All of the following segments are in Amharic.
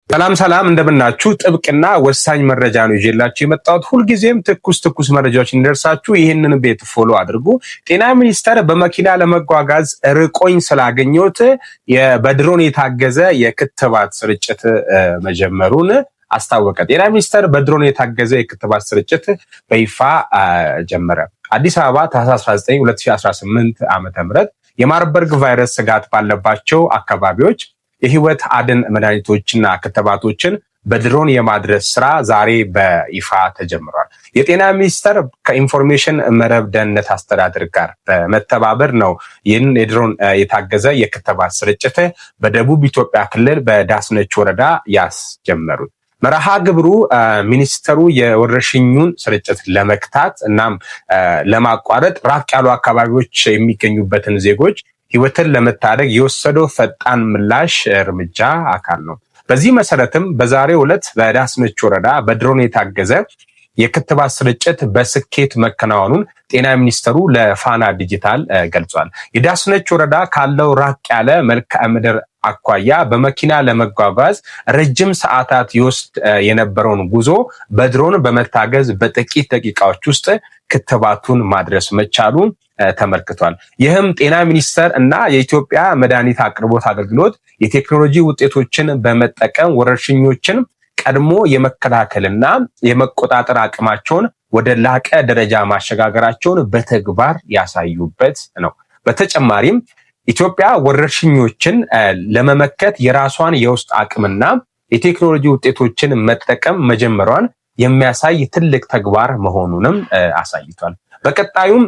ሰላም እንደምናችሁ። ጥብቅና ወሳኝ መረጃ ነው ይዤላችሁ የመጣሁት። ሁልጊዜም ትኩስ መረጃዎች እንዲደርሳችሁ ይህንን ቤት ፎሎ አድርጉ። ጤና ሚኒስቴር በመኪና ለመጓጓዝ ርቆኝ ስላገኘሁት በድሮን የታገዘ የክትባት ስርጭት መጀመሩን አስታወቀ። ጤና ሚኒስቴር በድሮን የታገዘ የክትባት ስርጭት በይፋ ጀመረ። አዲስ አበባ ታህሳስ 19 2018 ዓ.ም የማርበርግ ቫይረስ ስጋት ባለባቸው አካባቢዎች የህይወት አድን መድኃኒቶችና ክትባቶችን በድሮን የማድረስ ስራ ዛሬ በይፋ ተጀምሯል። የጤና ሚኒስቴር ከኢንፎርሜሽን መረብ ደህንነት አስተዳደር ጋር በመተባበር ነው ይህን የድሮን የታገዘ የክትባት ስርጭት በደቡብ ኢትዮጵያ ክልል በዳስነች ወረዳ ያስጀመሩት። መርሃ ግብሩ ሚኒስተሩ የወረርሽኙን ስርጭት ለመክታት እናም ለማቋረጥ ራቅ ያሉ አካባቢዎች የሚገኙበትን ዜጎች ህይወትን ለመታደግ የወሰደው ፈጣን ምላሽ እርምጃ አካል ነው። በዚህ መሰረትም በዛሬው ዕለት በዳስነች ወረዳ በድሮን የታገዘ የክትባት ስርጭት በስኬት መከናወኑን ጤና ሚኒስተሩ ለፋና ዲጂታል ገልጿል። የዳስነች ወረዳ ካለው ራቅ ያለ መልክዓ ምድር አኳያ በመኪና ለመጓጓዝ ረጅም ሰዓታት ይወስድ የነበረውን ጉዞ በድሮን በመታገዝ በጥቂት ደቂቃዎች ውስጥ ክትባቱን ማድረስ መቻሉን ተመልክቷል። ይህም ጤና ሚኒስቴር እና የኢትዮጵያ መድኃኒት አቅርቦት አገልግሎት የቴክኖሎጂ ውጤቶችን በመጠቀም ወረርሽኞችን ቀድሞ የመከላከልና የመቆጣጠር አቅማቸውን ወደ ላቀ ደረጃ ማሸጋገራቸውን በተግባር ያሳዩበት ነው። በተጨማሪም ኢትዮጵያ ወረርሽኞችን ለመመከት የራሷን የውስጥ አቅምና የቴክኖሎጂ ውጤቶችን መጠቀም መጀመሯን የሚያሳይ ትልቅ ተግባር መሆኑንም አሳይቷል። በቀጣዩም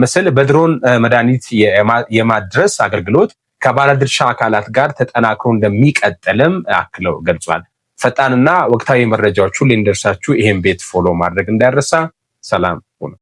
ምስል በድሮን መድኃኒት የማድረስ አገልግሎት ከባለድርሻ አካላት ጋር ተጠናክሮ እንደሚቀጥልም አክለው ገልጿል። ፈጣንና ወቅታዊ መረጃዎች ሁሉ እንዲደርሳችሁ ይሄን ቤት ፎሎ ማድረግ እንዳይረሳ። ሰላም ሁኑ።